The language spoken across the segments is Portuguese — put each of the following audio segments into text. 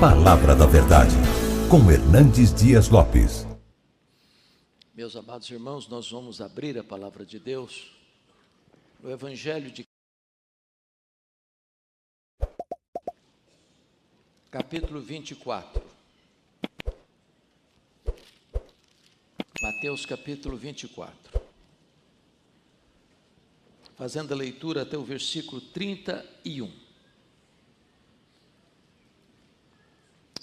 Palavra da Verdade, com Hernandes Dias Lopes. Meus amados irmãos, nós vamos abrir a Palavra de Deus no Evangelho de capítulo 24. Mateus capítulo 24. Fazendo a leitura até o versículo 31.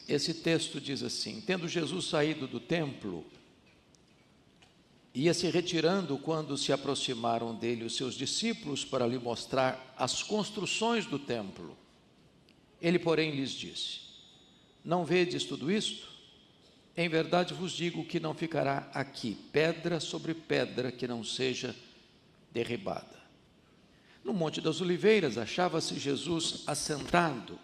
Esse texto diz assim: tendo Jesus saído do templo, ia se retirando quando se aproximaram dele os seus discípulos para lhe mostrar as construções do templo. Ele, porém, lhes disse: não vedes tudo isto? Em verdade vos digo que não ficará aqui pedra sobre pedra que não seja derribada. No Monte das Oliveiras achava-se Jesus assentado,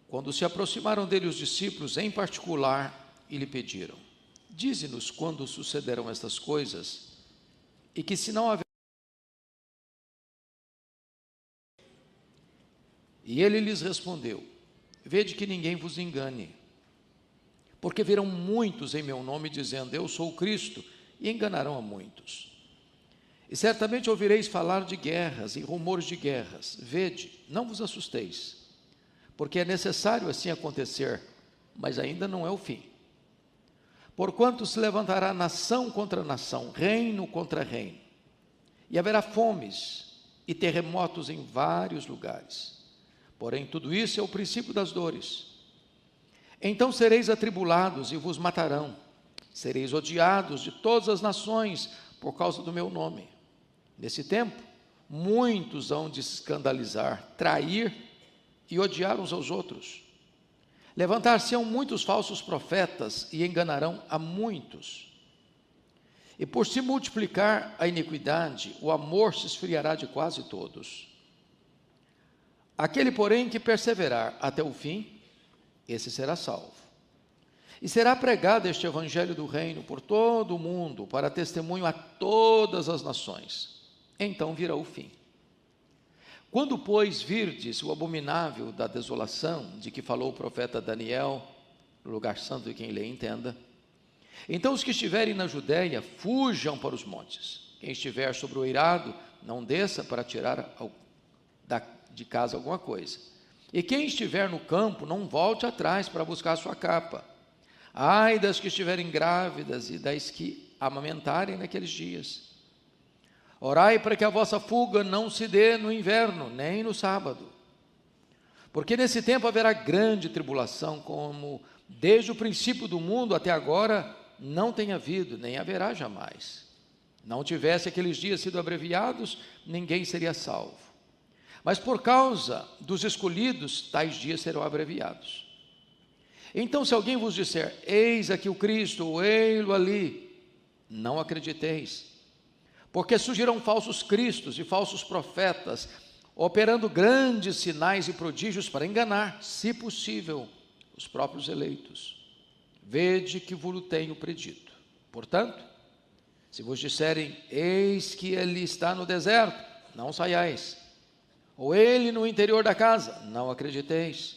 quando se aproximaram dele os discípulos em particular e lhe pediram: dize-nos quando sucederão estas coisas e que sinal haverá. E ele lhes respondeu: vede que ninguém vos engane, porque virão muitos em meu nome dizendo: eu sou o Cristo, e enganarão a muitos. E certamente ouvireis falar de guerras e rumores de guerras. Vede, não vos assusteis, porque é necessário assim acontecer, mas ainda não é o fim. Porquanto se levantará nação contra nação, reino contra reino, e haverá fomes e terremotos em vários lugares. Porém, tudo isso é o princípio das dores. Então sereis atribulados e vos matarão, sereis odiados de todas as nações por causa do meu nome. Nesse tempo, muitos hão de se escandalizar, trair e odiar uns aos outros. Levantar-se-ão muitos falsos profetas e enganarão a muitos. E por se multiplicar a iniquidade, o amor se esfriará de quase todos. Aquele, porém, que perseverar até o fim, esse será salvo. E será pregado este evangelho do reino por todo o mundo, para testemunho a todas as nações. Então virá o fim. Quando, pois, virdes o abominável da desolação, de que falou o profeta Daniel, no lugar santo de quem lê entenda, então os que estiverem na Judéia, fujam para os montes. Quem estiver sobre o eirado, não desça para tirar de casa alguma coisa. E quem estiver no campo, não volte atrás para buscar sua capa. Ai das que estiverem grávidas e das que amamentarem naqueles dias. Orai para que a vossa fuga não se dê no inverno, nem no sábado. Porque nesse tempo haverá grande tribulação, como desde o princípio do mundo até agora não tem havido, nem haverá jamais. Não tivesse aqueles dias sido abreviados, ninguém seria salvo. Mas por causa dos escolhidos, tais dias serão abreviados. Então, se alguém vos disser: eis aqui o Cristo, ou ei-lo ali, não acrediteis. Porque surgirão falsos cristos e falsos profetas, operando grandes sinais e prodígios para enganar, se possível, os próprios eleitos. Vede que vos tenho predito. Portanto, se vos disserem: eis que ele está no deserto, não saiais. Ou ele no interior da casa, não acrediteis.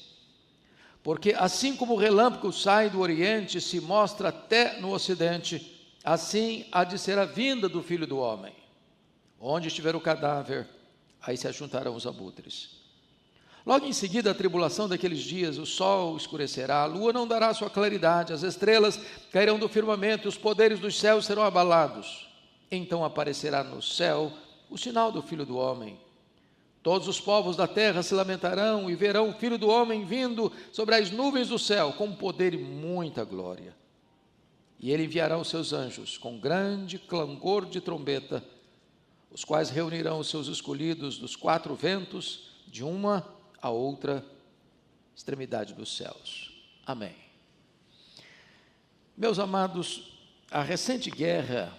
Porque assim como o relâmpago sai do oriente e se mostra até no ocidente, assim há de ser a vinda do Filho do Homem. Onde estiver o cadáver, aí se ajuntarão os abutres. Logo em seguida, a tribulação daqueles dias, o sol escurecerá, a lua não dará sua claridade, as estrelas cairão do firmamento, e os poderes dos céus serão abalados. Então aparecerá no céu o sinal do Filho do Homem. Todos os povos da terra se lamentarão e verão o Filho do Homem vindo sobre as nuvens do céu, com poder e muita glória. E ele enviará os seus anjos com grande clangor de trombeta, os quais reunirão os seus escolhidos dos quatro ventos, de uma a outra extremidade dos céus. Amém. Meus amados, a recente guerra,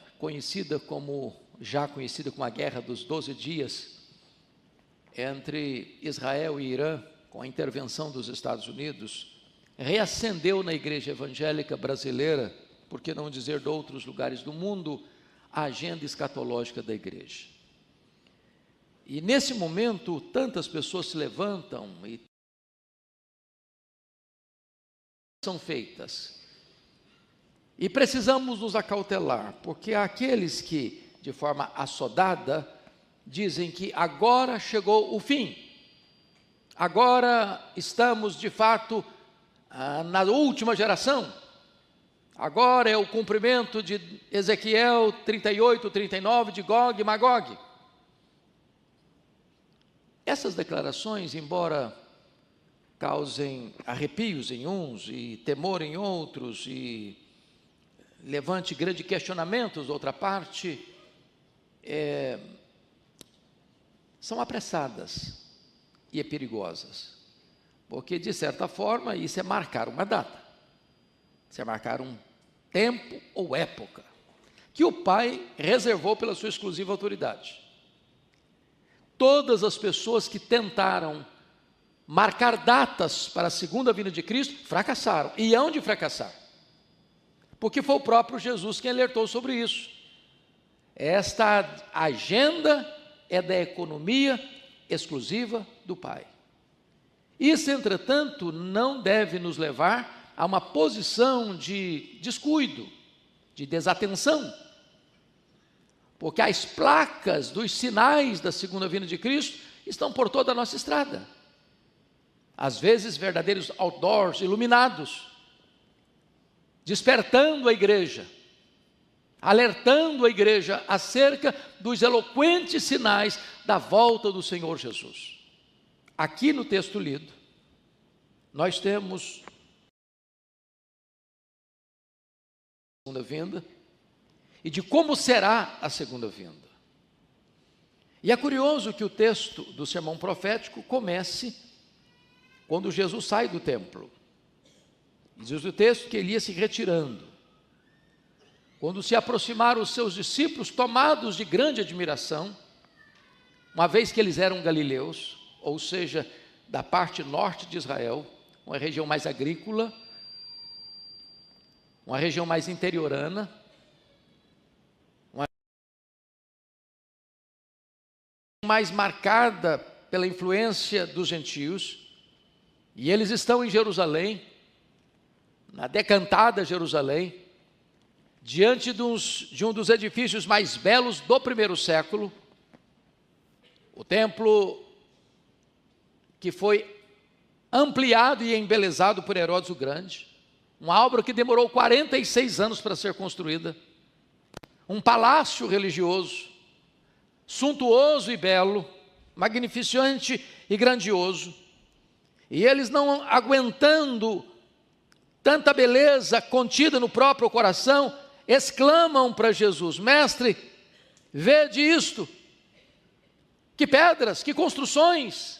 já conhecida como a Guerra dos 12 Dias, entre Israel e Irã, com a intervenção dos Estados Unidos, reacendeu na igreja evangélica brasileira, por que não dizer de outros lugares do mundo, a agenda escatológica da igreja. E nesse momento, tantas pessoas se levantam e são feitas. E precisamos nos acautelar, porque há aqueles que, de forma assodada, dizem que agora chegou o fim. Agora estamos, de fato, na última geração. Agora é o cumprimento de Ezequiel 38, 39, de Gog e Magog. Essas declarações, embora causem arrepios em uns e temor em outros e levante grandes questionamentos da outra parte, são apressadas e perigosas, porque de certa forma isso é marcar uma data, isso é marcar um tempo ou época, que o Pai reservou pela sua exclusiva autoridade. Todas as pessoas que tentaram marcar datas para a segunda vinda de Cristo, fracassaram, e hão de fracassar, porque foi o próprio Jesus quem alertou sobre isso. Esta agenda é da economia exclusiva do Pai. Isso, entretanto, não deve nos levar a uma posição de descuido, de desatenção, porque as placas dos sinais da segunda vinda de Cristo estão por toda a nossa estrada. Às vezes verdadeiros outdoors iluminados, despertando a igreja, alertando a igreja acerca dos eloquentes sinais da volta do Senhor Jesus. Aqui no texto lido, nós temos a segunda vinda e de como será a segunda vinda. E é curioso que o texto do sermão profético comece quando Jesus sai do templo. Diz o texto que ele ia se retirando. Quando se aproximaram os seus discípulos, tomados de grande admiração, uma vez que eles eram galileus, ou seja, da parte norte de Israel, uma região mais agrícola, uma região mais interiorana, uma região mais marcada pela influência dos gentios, e eles estão em Jerusalém, na decantada Jerusalém, diante de um dos edifícios mais belos do primeiro século, o templo que foi ampliado e embelezado por Herodes o Grande, uma obra que demorou 46 anos para ser construída, um palácio religioso, suntuoso e belo, magnificente e grandioso, e eles não aguentando tanta beleza contida no próprio coração, exclamam para Jesus: Mestre, vede isto, que pedras, que construções,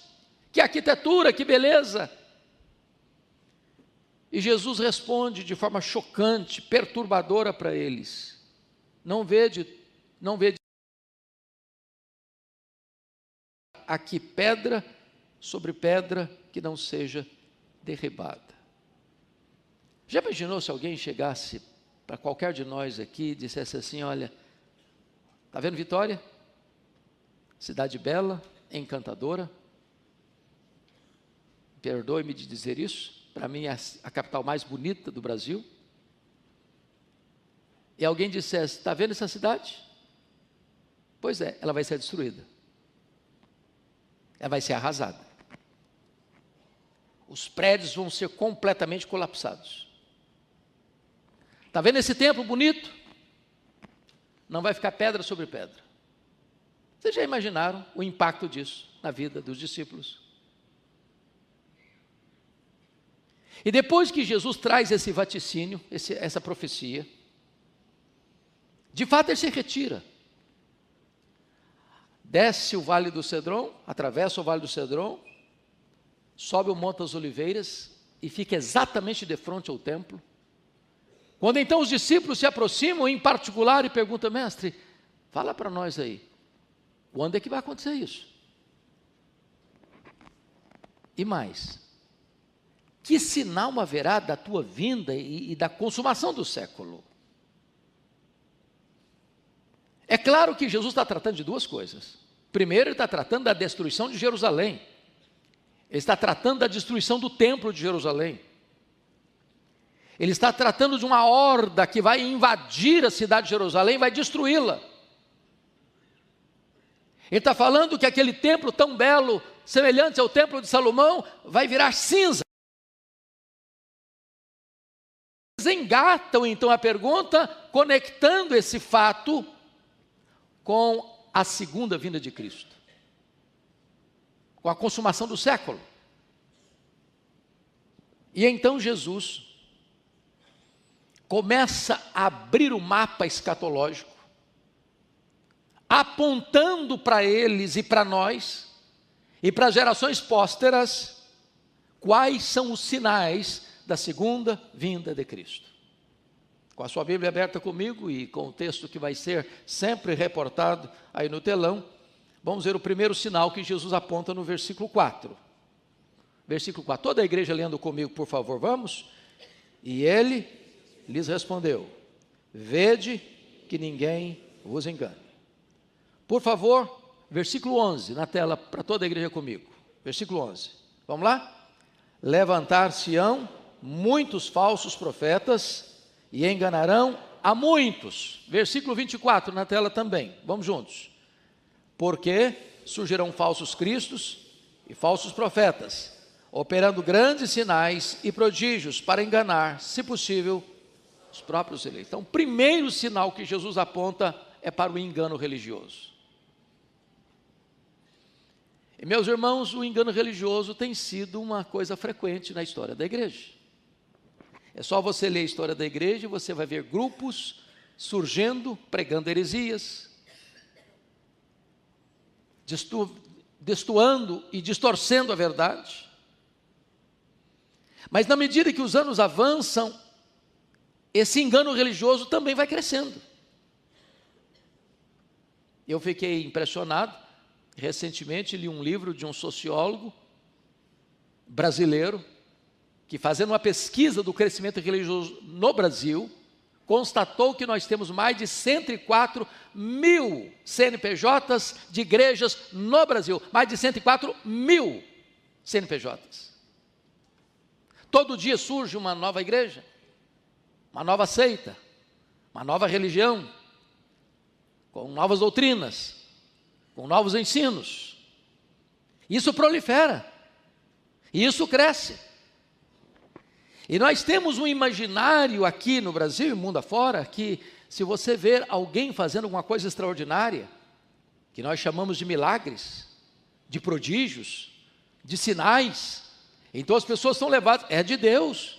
que arquitetura, que beleza. E Jesus responde de forma chocante, perturbadora para eles: não vede aqui pedra sobre pedra que não seja derribada. Já imaginou se alguém chegasse para qualquer de nós aqui e dissesse assim: olha, está vendo Vitória? Cidade bela, encantadora. Perdoe-me de dizer isso, para mim é a capital mais bonita do Brasil. E alguém dissesse: está vendo essa cidade? Pois é, ela vai ser destruída. Ela vai ser arrasada. Os prédios vão ser completamente colapsados. Está vendo esse templo bonito? Não vai ficar pedra sobre pedra. Vocês já imaginaram o impacto disso na vida dos discípulos? E depois que Jesus traz esse vaticínio, essa profecia, de fato ele se retira. Desce o Vale do Cedron, atravessa o Vale do Cedron, sobe o Monte das Oliveiras e fica exatamente de frente ao templo. Quando então os discípulos se aproximam em particular e perguntam: mestre, fala para nós aí, quando é que vai acontecer isso? E mais, que sinal haverá da tua vinda e da consumação do século? É claro que Jesus está tratando de duas coisas. Primeiro, ele está tratando da destruição de Jerusalém. Ele está tratando da destruição do templo de Jerusalém. Ele está tratando de uma horda que vai invadir a cidade de Jerusalém, vai destruí-la. Ele está falando que aquele templo tão belo, semelhante ao templo de Salomão, vai virar cinza. Eles engatam então a pergunta, conectando esse fato com a segunda vinda de Cristo, com a consumação do século. E então Jesus começa a abrir o mapa escatológico, apontando para eles e para nós, e para gerações pósteras, quais são os sinais da segunda vinda de Cristo. Com a sua Bíblia aberta comigo e com o texto que vai ser sempre reportado aí no telão, vamos ver o primeiro sinal que Jesus aponta no versículo 4. Versículo 4, toda a igreja lendo comigo, por favor, vamos? E ele lhes respondeu: vede que ninguém vos engane. Por favor, versículo 11, na tela para toda a igreja comigo. Versículo 11, vamos lá? Levantar-se-ão muitos falsos profetas e enganarão a muitos. Versículo 24, na tela também, vamos juntos. Porque surgirão falsos cristos e falsos profetas, operando grandes sinais e prodígios para enganar, se possível, os próprios eleitos. Então, o primeiro sinal que Jesus aponta é para o engano religioso. E, meus irmãos, o engano religioso tem sido uma coisa frequente na história da igreja. É só você ler a história da igreja e você vai ver grupos surgindo, pregando heresias, destoando e distorcendo a verdade. Mas na medida que os anos avançam, esse engano religioso também vai crescendo. Eu fiquei impressionado, recentemente li um livro de um sociólogo brasileiro, que fazendo uma pesquisa do crescimento religioso no Brasil, constatou que nós temos mais de 104 mil CNPJs de igrejas no Brasil, mais de 104 mil CNPJs. Todo dia surge uma nova igreja, uma nova seita, uma nova religião, com novas doutrinas, com novos ensinos. Isso prolifera, e isso cresce. E nós temos um imaginário aqui no Brasil e mundo afora, que se você ver alguém fazendo alguma coisa extraordinária, que nós chamamos de milagres, de prodígios, de sinais, então as pessoas são levadas, é de Deus,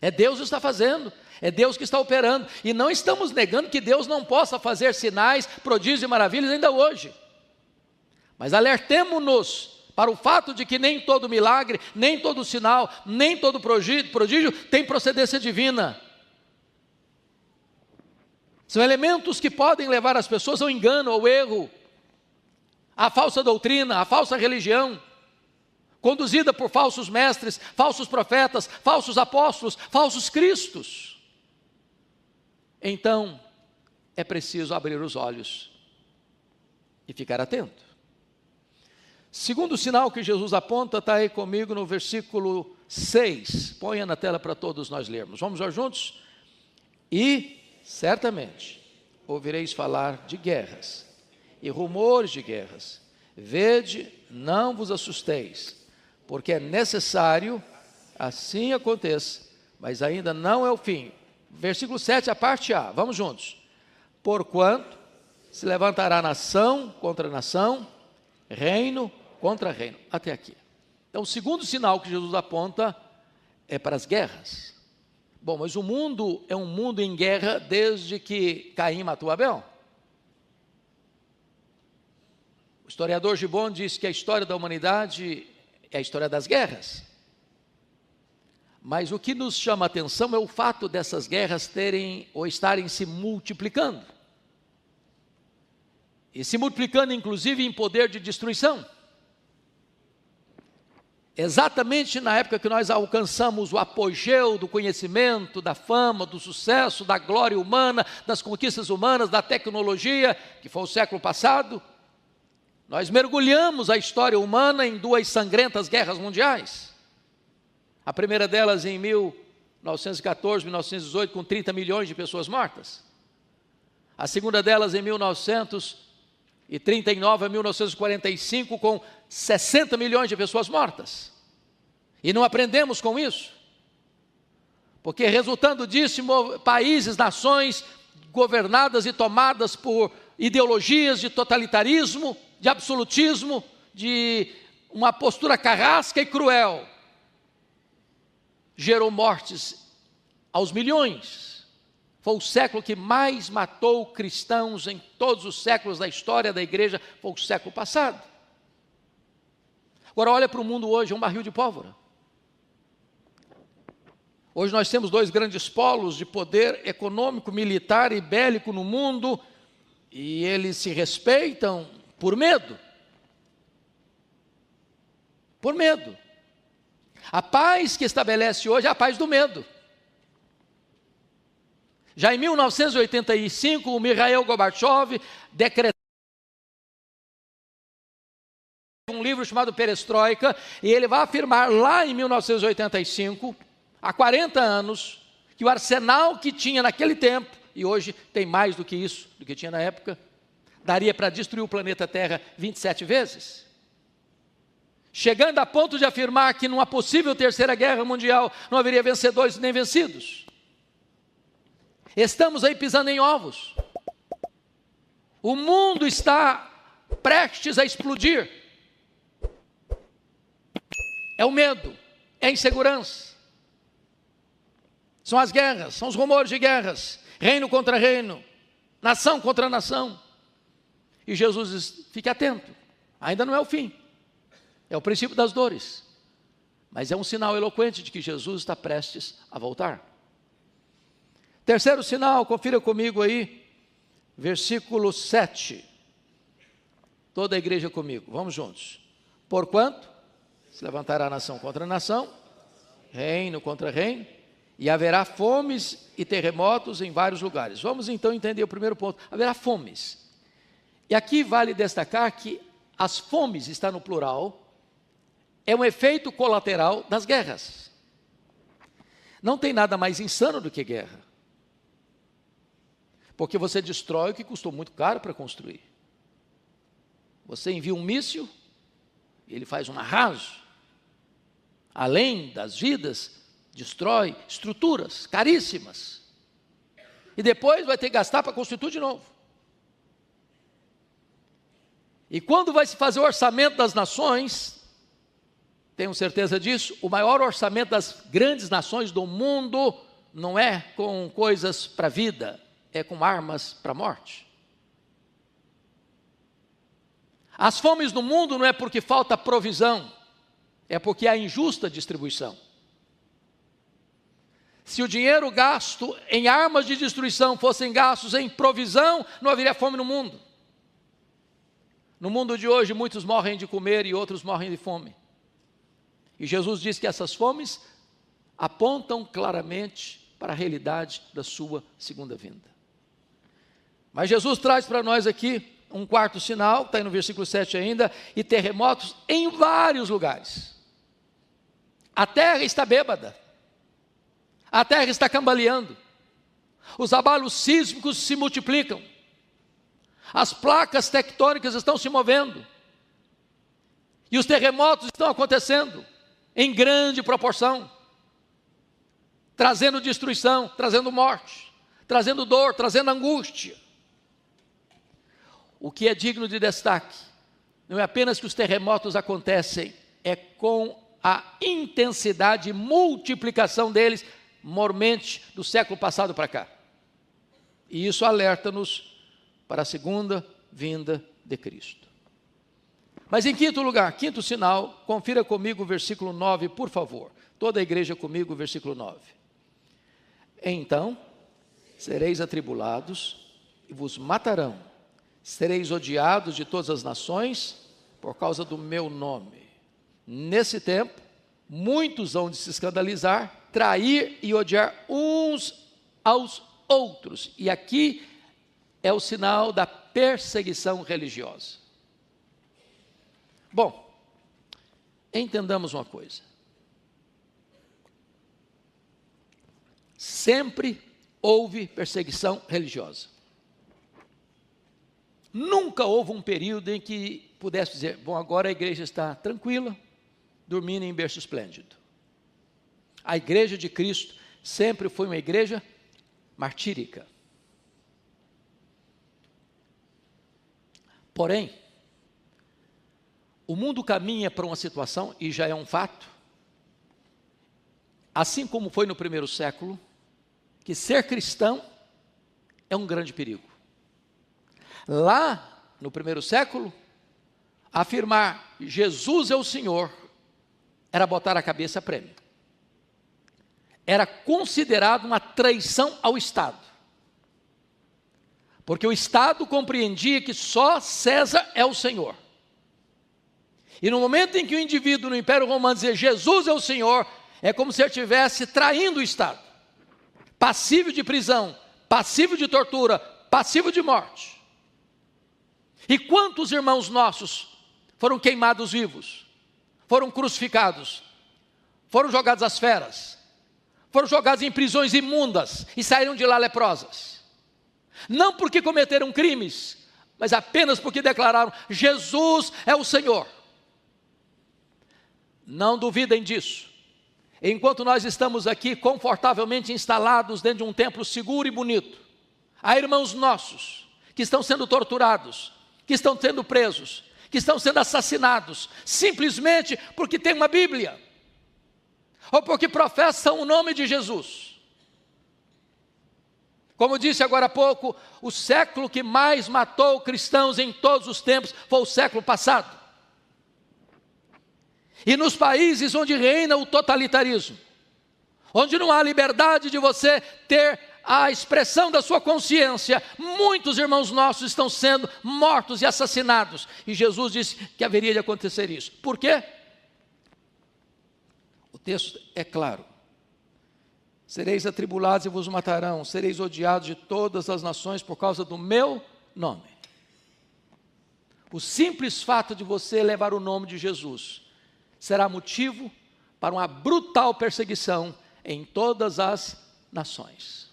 é Deus que está fazendo, é Deus que está operando, e não estamos negando que Deus não possa fazer sinais, prodígios e maravilhas ainda hoje, mas alertemo-nos para o fato de que nem todo milagre, nem todo sinal, nem todo prodígio tem procedência divina. São elementos que podem levar as pessoas ao engano, ao erro, à falsa doutrina, à falsa religião, conduzida por falsos mestres, falsos profetas, falsos apóstolos, falsos cristos. Então, é preciso abrir os olhos e ficar atento. Segundo sinal que Jesus aponta, está aí comigo no versículo 6. Ponha na tela para todos nós lermos. Vamos lá juntos? E, certamente, ouvireis falar de guerras e rumores de guerras. Vede, não vos assusteis, porque é necessário assim aconteça, mas ainda não é o fim. Versículo 7, a parte A. Vamos juntos. Porquanto se levantará nação contra nação, reino contra reino, até aqui. Então, o segundo sinal que Jesus aponta é para as guerras. Bom, mas o mundo é um mundo em guerra desde que Caim matou Abel. O historiador Gibbon diz que a história da humanidade é a história das guerras. Mas o que nos chama a atenção é o fato dessas guerras terem ou estarem se multiplicando. E se multiplicando, inclusive, em poder de destruição. Exatamente na época que nós alcançamos o apogeu do conhecimento, da fama, do sucesso, da glória humana, das conquistas humanas, da tecnologia, que foi o século passado, nós mergulhamos a história humana em duas sangrentas guerras mundiais. A primeira delas em 1914, 1914, 1918, com 30 milhões de pessoas mortas. A segunda delas em 1939 a 1945, com 60 milhões de pessoas mortas. E não aprendemos com isso. Porque resultando disso, países, nações governadas e tomadas por ideologias de totalitarismo, de absolutismo, de uma postura carrasca e cruel, gerou mortes aos milhões. Foi o século que mais matou cristãos em todos os séculos da história da igreja, foi o século passado. Agora olha para o mundo hoje, é um barril de pólvora. Hoje nós temos dois grandes polos de poder econômico, militar e bélico no mundo, e eles se respeitam por medo. Por medo. A paz que estabelece hoje é a paz do medo. Já em 1985, o Mikhail Gorbachev decretou um livro chamado Perestroika, e ele vai afirmar lá em 1985, há 40 anos, que o arsenal que tinha naquele tempo, e hoje tem mais do que isso, do que tinha na época, daria para destruir o planeta Terra 27 vezes. Chegando a ponto de afirmar que numa possível terceira guerra mundial não haveria vencedores nem vencidos. Estamos aí pisando em ovos. O mundo está prestes a explodir. É o medo, é a insegurança. São as guerras, são os rumores de guerras, reino contra reino, nação contra nação. E Jesus diz, fique atento, ainda não é o fim, é o princípio das dores, mas é um sinal eloquente de que Jesus está prestes a voltar. Terceiro sinal, confira comigo aí, versículo 7, toda a igreja comigo, vamos juntos. Porquanto se levantará nação contra nação, reino contra reino, e haverá fomes e terremotos em vários lugares. Vamos então entender o primeiro ponto, haverá fomes. E aqui vale destacar que as fomes, está no plural, é um efeito colateral das guerras. Não tem nada mais insano do que guerra. Porque você destrói o que custou muito caro para construir. Você envia um míssil, ele faz um arraso. Além das vidas, destrói estruturas caríssimas. E depois vai ter que gastar para construir tudo de novo. E quando vai se fazer o orçamento das nações, tenho certeza disso, o maior orçamento das grandes nações do mundo não é com coisas para a vida, é com armas para a morte. As fomes no mundo não é porque falta provisão, é porque há injusta distribuição. Se o dinheiro gasto em armas de destruição fossem gastos em provisão, não haveria fome no mundo. No mundo de hoje, muitos morrem de comer e outros morrem de fome. E Jesus diz que essas fomes apontam claramente para a realidade da sua segunda vinda. Mas Jesus traz para nós aqui um quarto sinal, está aí no versículo 7 ainda, e terremotos em vários lugares. A terra está bêbada. A terra está cambaleando. Os abalos sísmicos se multiplicam. As placas tectônicas estão se movendo. E os terremotos estão acontecendo em grande proporção, trazendo destruição, trazendo morte, trazendo dor, trazendo angústia. O que é digno de destaque não é apenas que os terremotos acontecem, é com a intensidade e multiplicação deles, mormente do século passado para cá. E isso alerta-nos para a segunda vinda de Cristo. Mas em quinto lugar, quinto sinal, confira comigo o versículo 9, por favor. Toda a igreja comigo, o versículo 9. Então, sereis atribulados e vos matarão. Sereis odiados de todas as nações por causa do meu nome. Nesse tempo, muitos hão de se escandalizar, trair e odiar uns aos outros. E aqui é o sinal da perseguição religiosa. Bom, entendamos uma coisa. sempre houve perseguição religiosa. Nunca houve um período em que pudesse dizer, bom, agora a igreja está tranquila, dormindo em berço esplêndido. A igreja de Cristo sempre foi uma igreja martírica. Porém, o mundo caminha para uma situação, e já é um fato, assim como foi no primeiro século, que ser cristão é um grande perigo. Lá, no primeiro século, afirmar Jesus é o Senhor era botar a cabeça a prêmio. Era considerado uma traição ao Estado. Porque o Estado compreendia que só César é o Senhor. E no momento em que o indivíduo no Império Romano dizia Jesus é o Senhor, é como se ele estivesse traindo o Estado. Passível de prisão, passível de tortura, passível de morte. E quantos irmãos nossos foram queimados vivos, foram crucificados, foram jogados às feras, foram jogados em prisões imundas e saíram de lá leprosas. Não porque cometeram crimes, mas apenas porque declararam, Jesus é o Senhor. Não duvidem disso. Enquanto nós estamos aqui confortavelmente instalados dentro de um templo seguro e bonito, há irmãos nossos que estão sendo torturados, que estão sendo presos, que estão sendo assassinados, simplesmente porque tem uma Bíblia, ou porque professam o nome de Jesus. Como disse agora há pouco, o século que mais matou cristãos em todos os tempos foi o século passado. E nos países onde reina o totalitarismo, onde não há liberdade de você ter a expressão da sua consciência, muitos irmãos nossos estão sendo mortos e assassinados. E Jesus disse que haveria de acontecer isso. Por quê? O texto é claro. Sereis atribulados e vos matarão, sereis odiados de todas as nações por causa do meu nome. O simples fato de você levar o nome de Jesus será motivo para uma brutal perseguição em todas as nações.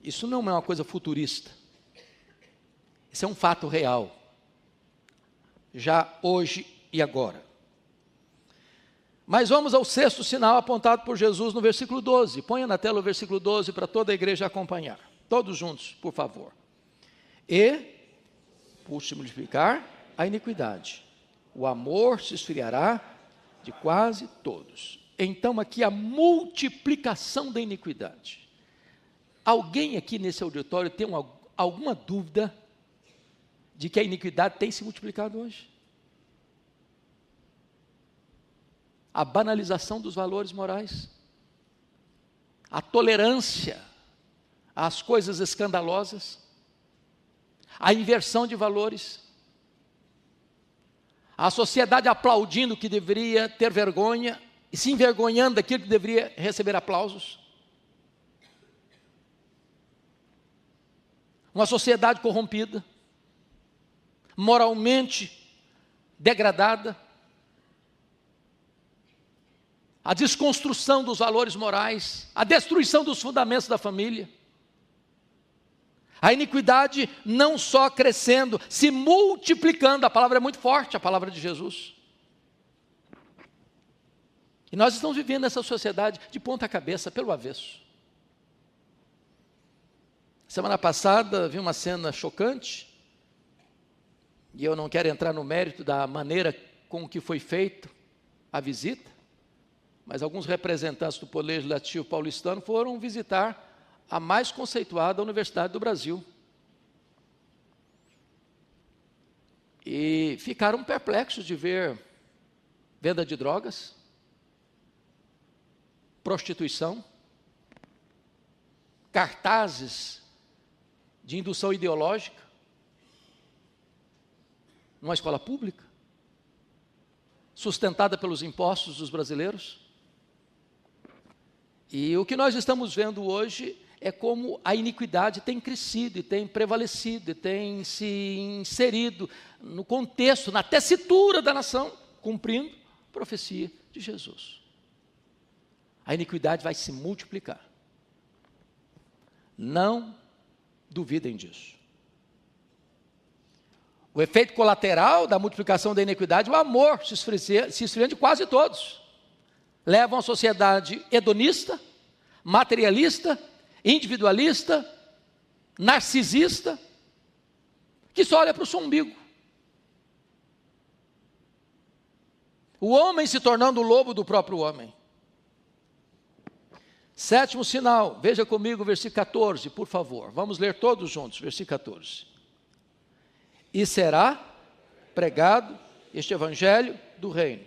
Isso não é uma coisa futurista. Isso é um fato real. Já hoje e agora. Mas vamos ao sexto sinal apontado por Jesus no versículo 12. Ponha na tela o versículo 12 para toda a igreja acompanhar. Todos juntos, por favor. E, por se multiplicar a iniquidade, o amor se esfriará de quase todos. Então aqui a multiplicação da iniquidade. Alguém aqui nesse auditório tem alguma dúvida de que a iniquidade tem se multiplicado hoje? A banalização dos valores morais, a tolerância às coisas escandalosas, a inversão de valores, a sociedade aplaudindo o que deveria ter vergonha e se envergonhando daquilo que deveria receber aplausos. Uma sociedade corrompida, moralmente degradada, a desconstrução dos valores morais, a destruição dos fundamentos da família, a iniquidade não só crescendo, se multiplicando. A palavra é muito forte, a palavra de Jesus. E nós estamos vivendo essa sociedade de ponta cabeça, pelo avesso. Semana passada vi uma cena chocante, e eu não quero entrar no mérito da maneira com que foi feita a visita, mas alguns representantes do Poder Legislativo paulistano foram visitar a mais conceituada universidade do Brasil. E ficaram perplexos de ver venda de drogas, prostituição, cartazes de indução ideológica, numa escola pública, sustentada pelos impostos dos brasileiros. E o que nós estamos vendo hoje é como a iniquidade tem crescido e tem prevalecido e tem se inserido no contexto, na tessitura da nação, cumprindo a profecia de Jesus. A iniquidade vai se multiplicar. Não duvidem disso. O efeito colateral da multiplicação da iniquidade, o amor se esfriando de quase todos. Levam a sociedade hedonista, materialista, individualista, narcisista, que só olha para o seu umbigo. O homem se tornando o lobo do próprio homem. Sétimo sinal, veja comigo o versículo 14, por favor. Vamos ler todos juntos, versículo 14. E será pregado este evangelho do reino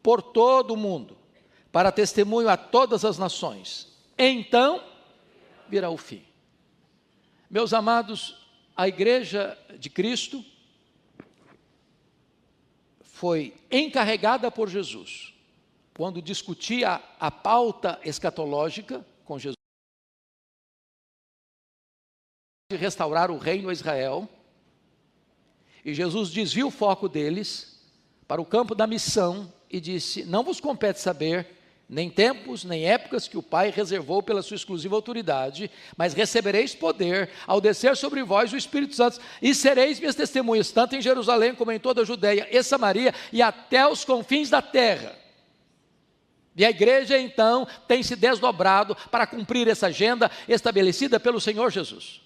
por todo o mundo, para testemunho a todas as nações. Então virá o fim. Meus amados, a igreja de Cristo foi encarregada por Jesus, quando discutia a pauta escatológica com Jesus, de restaurar o reino a Israel, e Jesus desvia o foco deles para o campo da missão e disse: não vos compete saber nem tempos, nem épocas que o Pai reservou pela sua exclusiva autoridade, mas recebereis poder ao descer sobre vós o Espírito Santo, e sereis minhas testemunhas, tanto em Jerusalém como em toda a Judeia e Samaria, e até os confins da terra. E a igreja então tem se desdobrado para cumprir essa agenda estabelecida pelo Senhor Jesus.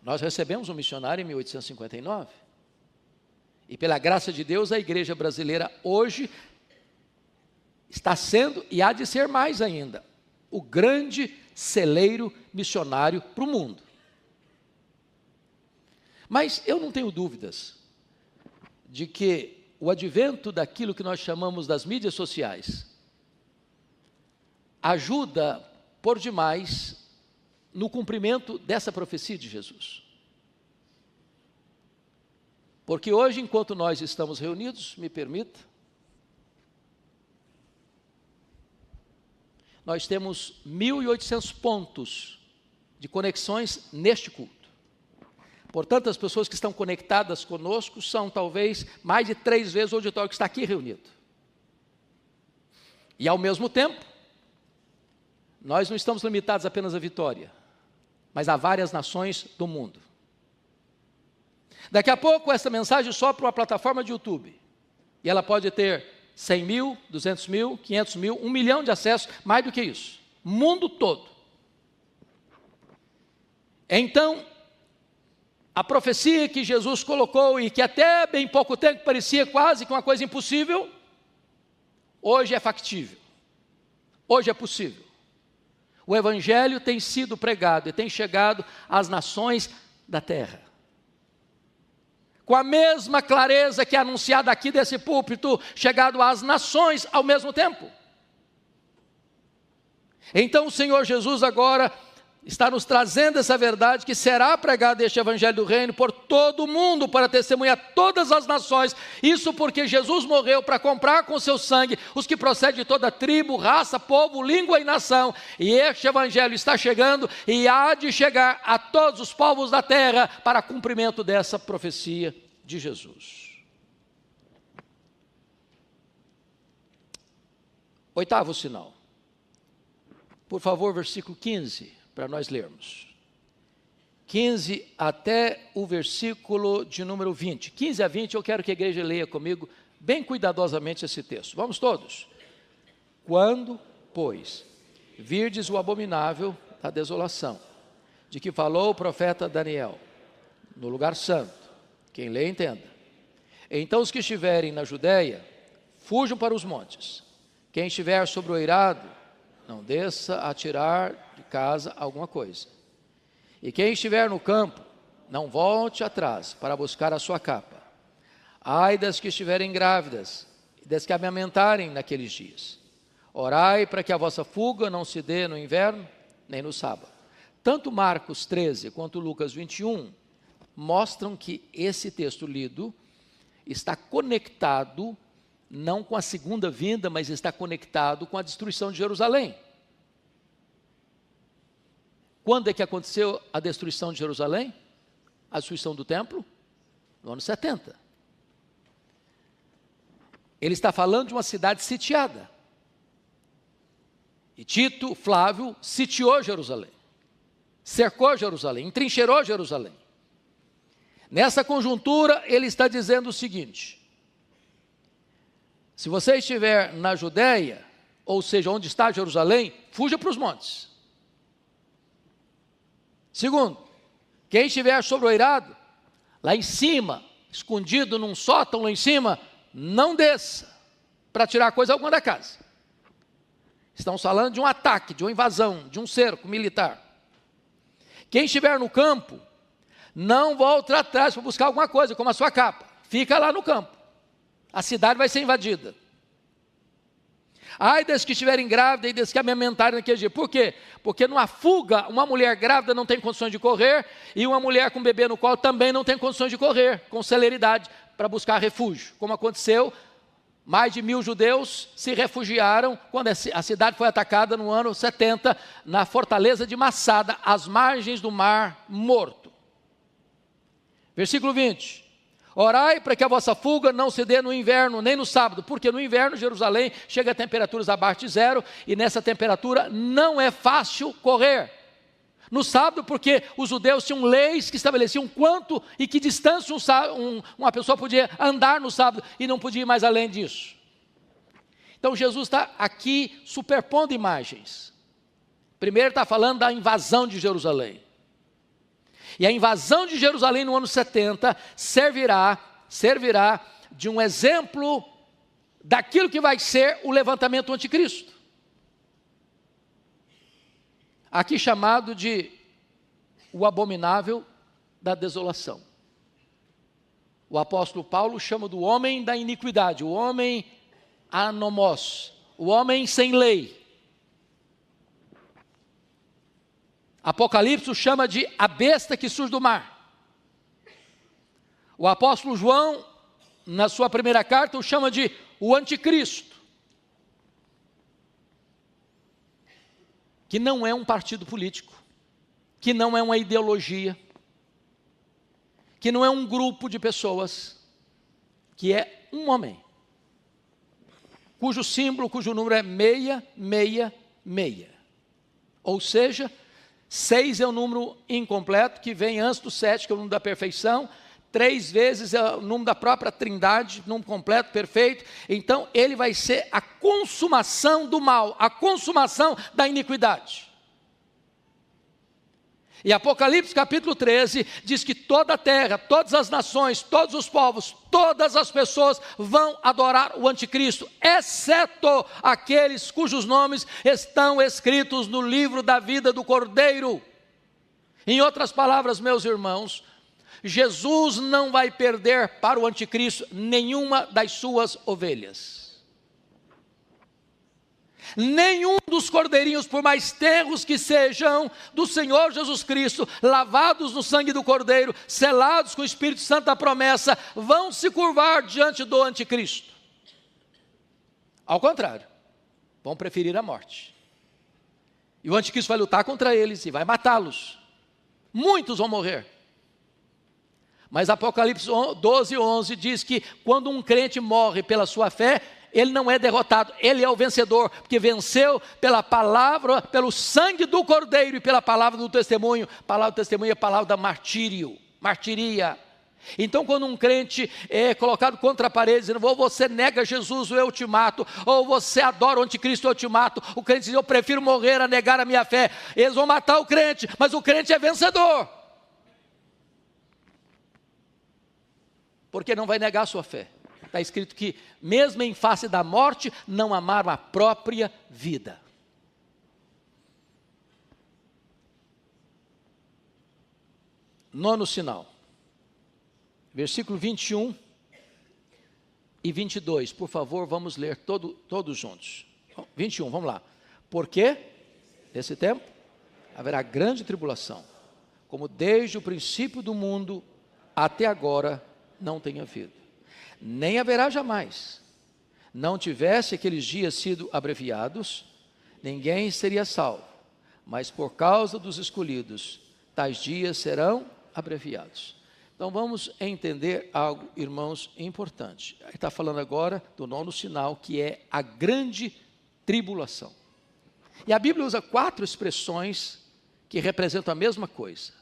Nós recebemos um missionário em 1859, e pela graça de Deus a igreja brasileira hoje está sendo, e há de ser mais ainda, o grande celeiro missionário para o mundo. Mas eu não tenho dúvidas de que o advento daquilo que nós chamamos das mídias sociais ajuda por demais no cumprimento dessa profecia de Jesus. Porque hoje, enquanto nós estamos reunidos, me permita, nós temos 1.800 pontos de conexões neste culto. Portanto, as pessoas que estão conectadas conosco são talvez mais de 3 vezes o auditório que está aqui reunido. E ao mesmo tempo, nós não estamos limitados apenas à Vitória, mas a várias nações do mundo. Daqui a pouco essa mensagem sobe para uma plataforma de YouTube, e ela pode ter 100 mil, 200 mil, 500 mil, 1 milhão de acessos, mais do que isso, mundo todo. Então, a profecia que Jesus colocou, e que até bem pouco tempo parecia quase que uma coisa impossível, hoje é factível, hoje é possível. O evangelho tem sido pregado e tem chegado às nações da terra, com a mesma clareza que é anunciada aqui desse púlpito, chegado às nações ao mesmo tempo. Então o Senhor Jesus agora está nos trazendo essa verdade, que será pregado este evangelho do reino por todo o mundo, para testemunhar todas as nações. Isso porque Jesus morreu para comprar com seu sangue os que procedem de toda tribo, raça, povo, língua e nação. E este evangelho está chegando e há de chegar a todos os povos da terra para cumprimento dessa profecia de Jesus. 8º sinal. Por favor, versículo 15. Para nós lermos, 15 até o versículo de número 20, 15 a 20, eu quero que a igreja leia comigo, bem cuidadosamente esse texto, vamos todos. Quando, pois, virdes o abominável da desolação, de que falou o profeta Daniel, no lugar santo, quem lê entenda, então os que estiverem na Judéia, fujam para os montes, quem estiver sobre o eirado, não desça a tirar de casa alguma coisa. E quem estiver no campo, não volte atrás para buscar a sua capa. Ai das que estiverem grávidas, e das que amamentarem naqueles dias. Orai para que a vossa fuga não se dê no inverno, nem no sábado. Tanto Marcos 13 quanto Lucas 21 mostram que esse texto lido está conectado não com a segunda vinda, mas está conectado com a destruição de Jerusalém. Quando é que aconteceu a destruição de Jerusalém? A destruição do templo? No ano 70. Ele está falando de uma cidade sitiada. E Tito Flávio sitiou Jerusalém, cercou Jerusalém, entrincheirou Jerusalém. Nessa conjuntura, ele está dizendo o seguinte: se você estiver na Judéia, ou seja, onde está Jerusalém, fuja para os montes. Segundo, quem estiver sobre o eirado, lá em cima, escondido num sótão lá em cima, não desça para tirar coisa alguma da casa. Estamos falando de um ataque, de uma invasão, de um cerco militar. Quem estiver no campo, não volte atrás para buscar alguma coisa, como a sua capa. Fica lá no campo. A cidade vai ser invadida. Ai das que estiverem grávidas e das que amamentarem naquele dia. Por quê? Porque numa fuga, uma mulher grávida não tem condições de correr, e uma mulher com bebê no colo também não tem condições de correr com celeridade para buscar refúgio. Como aconteceu, mais de 1000 judeus se refugiaram quando a cidade foi atacada no ano 70, na fortaleza de Massada, às margens do Mar Morto. Versículo 20. Orai para que a vossa fuga não se dê no inverno, nem no sábado, porque no inverno Jerusalém chega a temperaturas abaixo de zero, e nessa temperatura não é fácil correr. No sábado, porque os judeus tinham leis que estabeleciam quanto e que distância uma pessoa podia andar no sábado, e não podia ir mais além disso. Então Jesus está aqui superpondo imagens. Primeiro está falando da invasão de Jerusalém. E a invasão de Jerusalém no ano 70 servirá de um exemplo daquilo que vai ser o levantamento do anticristo. Aqui chamado de o abominável da desolação. O apóstolo Paulo chama do homem da iniquidade, o homem anomos, o homem sem lei. Apocalipse o chama de a besta que surge do mar. O apóstolo João, na sua primeira carta, o chama de o anticristo, que não é um partido político, que não é uma ideologia, que não é um grupo de pessoas, que é um homem, cujo símbolo, cujo número é 666. Ou seja, 6 é o número incompleto, que vem antes do 7, que é o número da perfeição. 3 vezes é o número da própria trindade, número completo, perfeito. Então, ele vai ser a consumação do mal, a consumação da iniquidade. E Apocalipse capítulo 13 diz que toda a terra, todas as nações, todos os povos, todas as pessoas vão adorar o anticristo, exceto aqueles cujos nomes estão escritos no livro da vida do Cordeiro. Em outras palavras, meus irmãos, Jesus não vai perder para o anticristo nenhuma das suas ovelhas. Nenhum dos cordeirinhos, por mais tenros que sejam, do Senhor Jesus Cristo, lavados no sangue do Cordeiro, selados com o Espírito Santo da promessa, vão se curvar diante do anticristo. Ao contrário, vão preferir a morte. E o anticristo vai lutar contra eles e vai matá-los. Muitos vão morrer. Mas Apocalipse 12:11 diz que quando um crente morre pela sua fé, ele não é derrotado, ele é o vencedor, porque venceu pela palavra, pelo sangue do Cordeiro e pela palavra do testemunho. Palavra do testemunho é a palavra da martiria. Então, quando um crente é colocado contra a parede, dizendo, ou você nega Jesus, eu te mato, ou você adora o anticristo, eu te mato, o crente diz, eu prefiro morrer a negar a minha fé. Eles vão matar o crente, mas o crente é vencedor, porque não vai negar a sua fé. Está escrito que, mesmo em face da morte, não amaram a própria vida. Nono sinal. Versículo 21 e 22. Por favor, vamos ler todos juntos. 21, vamos lá. Porque, nesse tempo, haverá grande tribulação, como desde o princípio do mundo até agora não tem havido. Nem haverá jamais. Não tivesse aqueles dias sido abreviados, ninguém seria salvo. Mas por causa dos escolhidos, tais dias serão abreviados. Então vamos entender algo, irmãos, importante. Ele está falando agora do nono sinal, que é a grande tribulação. E a Bíblia usa 4 expressões que representam a mesma coisa: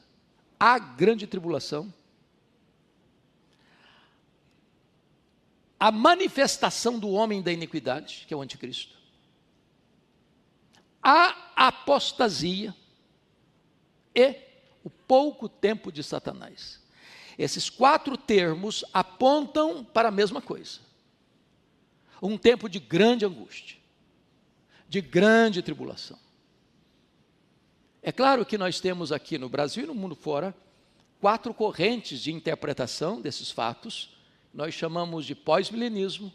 a grande tribulação, a manifestação do homem da iniquidade, que é o anticristo, a apostasia e o pouco tempo de Satanás. Esses 4 termos apontam para a mesma coisa: um tempo de grande angústia, de grande tribulação. É claro que nós temos aqui no Brasil e no mundo fora 4 correntes de interpretação desses fatos. Nós chamamos de pós-milenismo,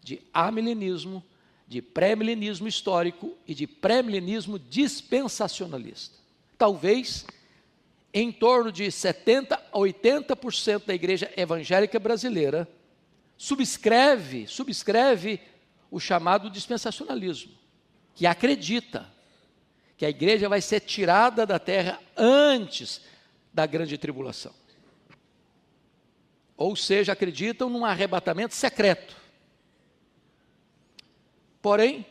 de amilenismo, de pré-milenismo histórico e de pré-milenismo dispensacionalista. Talvez em torno de 70% a 80% da igreja evangélica brasileira subscreve o chamado dispensacionalismo, que acredita que a igreja vai ser tirada da terra antes da grande tribulação. Ou seja, acreditam num arrebatamento secreto. Porém,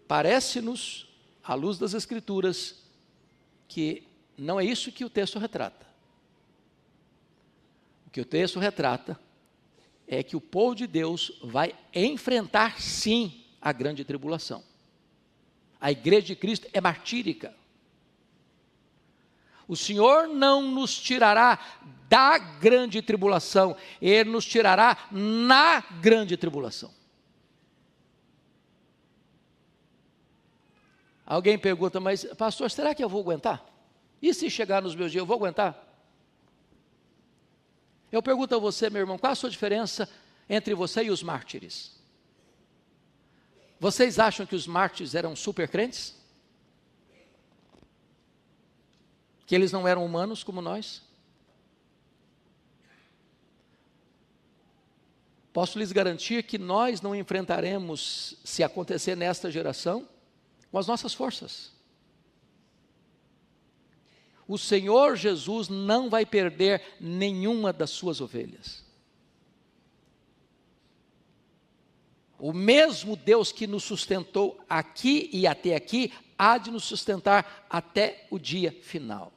parece-nos, à luz das Escrituras, que não é isso que o texto retrata. O que o texto retrata é que o povo de Deus vai enfrentar sim a grande tribulação. A igreja de Cristo é martírica. O Senhor não nos tirará da grande tribulação, Ele nos tirará na grande tribulação. Alguém pergunta, mas pastor, será que eu vou aguentar? E se chegar nos meus dias, eu vou aguentar? Eu pergunto a você, meu irmão, qual a sua diferença entre você e os mártires? Vocês acham que os mártires eram super crentes? Que eles não eram humanos como nós? Posso lhes garantir que nós não enfrentaremos, se acontecer nesta geração, com as nossas forças. O Senhor Jesus não vai perder nenhuma das suas ovelhas. O mesmo Deus que nos sustentou aqui e até aqui, há de nos sustentar até o dia final.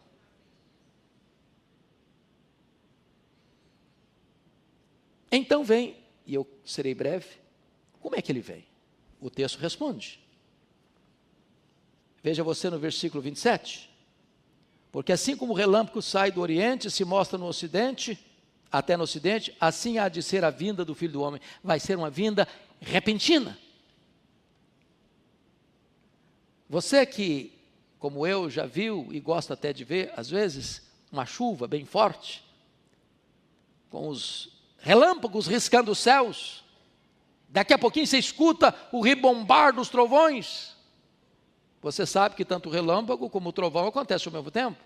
Então vem, e eu serei breve, como é que ele vem? O texto responde. Veja você no versículo 27. Porque assim como o relâmpago sai do oriente e se mostra no ocidente, até no ocidente, assim há de ser a vinda do Filho do Homem. Vai ser uma vinda repentina. Você que, como eu, já viu e gosta até de ver, às vezes, uma chuva bem forte, com os relâmpagos riscando os céus, daqui a pouquinho você escuta o ribombar dos trovões. Você sabe que tanto o relâmpago como o trovão acontecem ao mesmo tempo.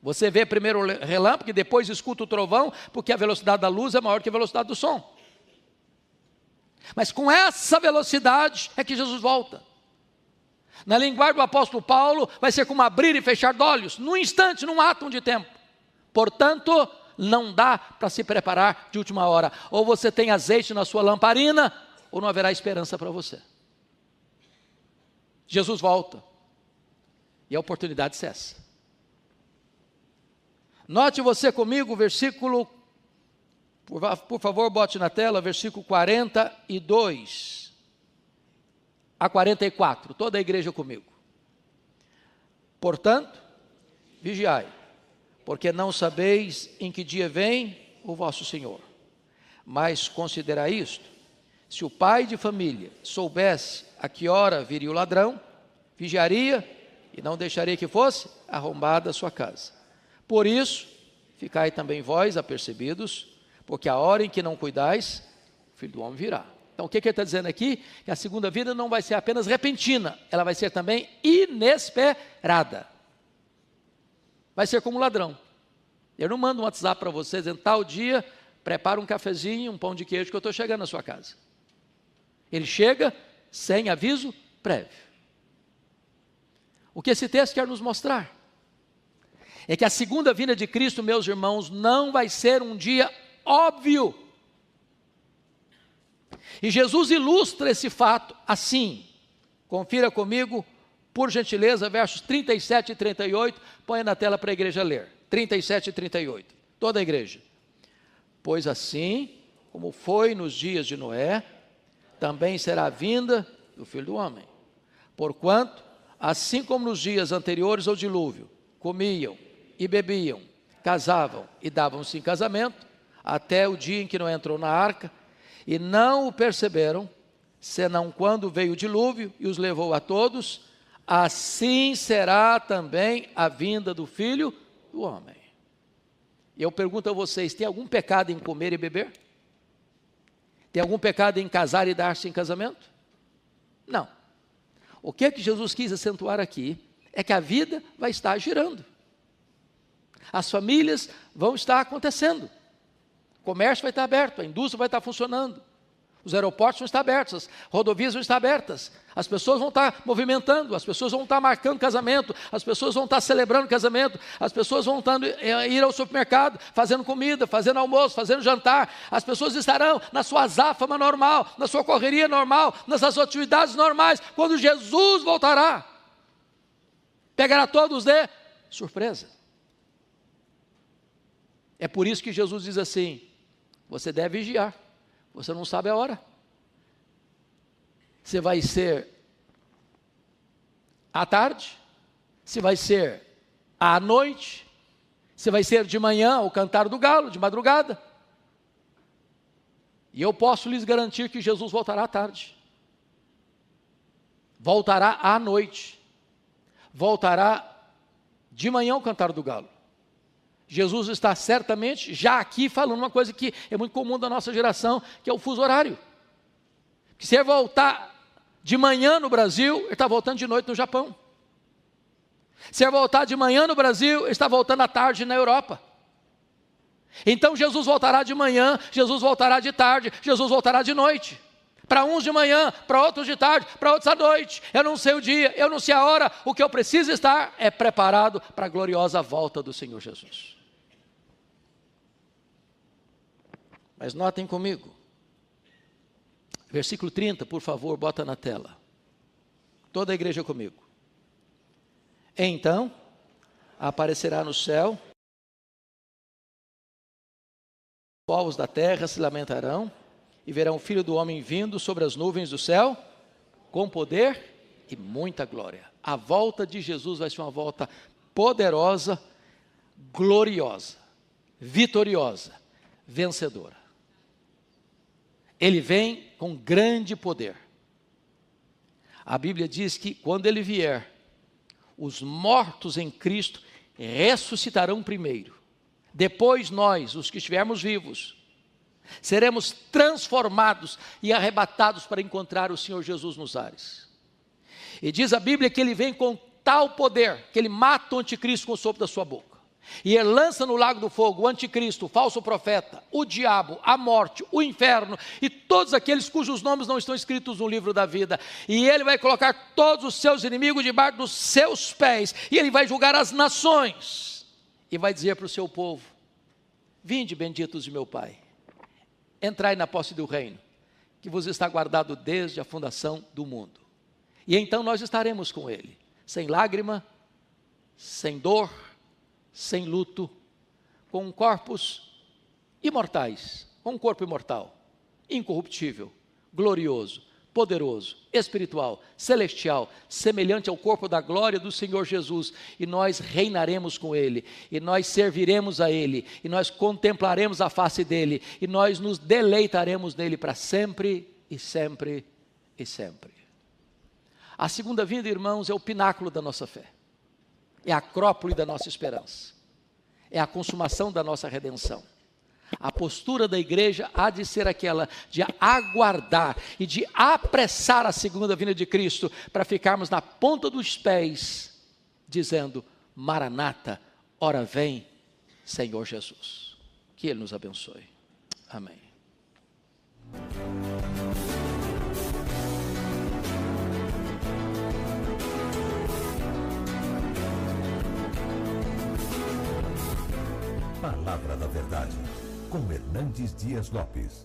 Você vê primeiro o relâmpago e depois escuta o trovão, porque a velocidade da luz é maior que a velocidade do som. Mas com essa velocidade é que Jesus volta. Na linguagem do apóstolo Paulo, vai ser como abrir e fechar de olhos, num instante, num átomo de tempo. Portanto, não dá para se preparar de última hora. Ou você tem azeite na sua lamparina, ou não haverá esperança para você. Jesus volta, e a oportunidade cessa. Note você comigo o versículo, por favor, bote na tela, versículo 42 a 44, toda a igreja comigo. Portanto, vigiai, porque não sabeis em que dia vem o vosso Senhor. Mas considerai isto: se o pai de família soubesse a que hora viria o ladrão, vigiaria e não deixaria que fosse arrombada a sua casa. Por isso, ficai também vós apercebidos, porque a hora em que não cuidais, o Filho do Homem virá. Então o que ele está dizendo aqui? Que a segunda vinda não vai ser apenas repentina, ela vai ser também inesperada. Vai ser como ladrão. Eu não mando um WhatsApp para vocês, dizendo, tal dia, prepara um cafezinho, um pão de queijo, que eu estou chegando na sua casa. Ele chega sem aviso prévio. O que esse texto quer nos mostrar é que a segunda vinda de Cristo, meus irmãos, não vai ser um dia óbvio. E Jesus ilustra esse fato assim, Confira comigo, por gentileza, versos 37 e 38, põe na tela para a igreja ler. 37 e 38, toda a igreja. Pois assim, como foi nos dias de Noé, também será a vinda do Filho do Homem. Porquanto, assim como nos dias anteriores ao dilúvio, comiam e bebiam, casavam e davam-se em casamento, até o dia em que Noé entrou na arca, e não o perceberam, senão quando veio o dilúvio e os levou a todos, assim será também a vinda do Filho do Homem. E eu pergunto a vocês, tem algum pecado em comer e beber? Tem algum pecado em casar e dar-se em casamento? Não. O que é que Jesus quis acentuar aqui é que a vida vai estar girando. As famílias vão estar acontecendo. O comércio vai estar aberto, a indústria vai estar funcionando. Os aeroportos vão estar abertos, as rodovias vão estar abertas. As pessoas vão estar movimentando, as pessoas vão estar marcando casamento, as pessoas vão estar celebrando casamento, as pessoas vão ir ao supermercado, fazendo comida, fazendo almoço, fazendo jantar. As pessoas estarão na sua azáfama normal, na sua correria normal, nas suas atividades normais, quando Jesus voltará. Pegará todos de surpresa. É por isso que Jesus diz assim, você deve vigiar. Você não sabe a hora. Se vai ser à tarde, se vai ser à noite, se vai ser de manhã, o cantar do galo, de madrugada. E eu posso lhes garantir que Jesus voltará à tarde. Voltará à noite. Voltará de manhã o cantar do galo. Jesus está certamente já aqui falando uma coisa que é muito comum da nossa geração, que é o fuso horário. Que se ele voltar de manhã no Brasil, ele está voltando de noite no Japão. Se ele voltar de manhã no Brasil, ele está voltando à tarde na Europa. Então Jesus voltará de manhã, Jesus voltará de tarde, Jesus voltará de noite. Para uns de manhã, para outros de tarde, para outros à noite. Eu não sei o dia, eu não sei a hora. O que eu preciso estar é preparado para a gloriosa volta do Senhor Jesus. Mas notem comigo, versículo 30, por favor, bota na tela. Toda a igreja comigo. Então, aparecerá no céu, os povos da terra se lamentarão, e verão o Filho do Homem vindo sobre as nuvens do céu, com poder e muita glória. A volta de Jesus vai ser uma volta poderosa, gloriosa, vitoriosa, vencedora. Ele vem com grande poder. A Bíblia diz que quando ele vier, os mortos em Cristo ressuscitarão primeiro. Depois nós, os que estivermos vivos, seremos transformados e arrebatados para encontrar o Senhor Jesus nos ares. E diz a Bíblia que ele vem com tal poder, que ele mata o anticristo com o sopro da sua boca. E ele lança no lago do fogo o anticristo, o falso profeta, o diabo, a morte, o inferno e todos aqueles cujos nomes não estão escritos no livro da vida. E ele vai colocar todos os seus inimigos debaixo dos seus pés. E ele vai julgar as nações. E vai dizer para o seu povo, vinde benditos de meu Pai, entrai na posse do reino, que vos está guardado desde a fundação do mundo. E então nós estaremos com ele, sem lágrima, sem dor, sem luto, com corpos imortais, com um corpo imortal, incorruptível, glorioso, poderoso, espiritual, celestial, semelhante ao corpo da glória do Senhor Jesus, e nós reinaremos com ele, e nós serviremos a ele, e nós contemplaremos a face dele, e nós nos deleitaremos nele para sempre e sempre e sempre. A segunda vinda, irmãos, é o pináculo da nossa fé. É a acrópole da nossa esperança, é a consumação da nossa redenção. A postura da igreja há de ser aquela de aguardar e de apressar a segunda vinda de Cristo, para ficarmos na ponta dos pés, dizendo, Maranata, ora vem, Senhor Jesus. Que Ele nos abençoe. Amém. Palavra da Verdade, com Hernandes Dias Lopes.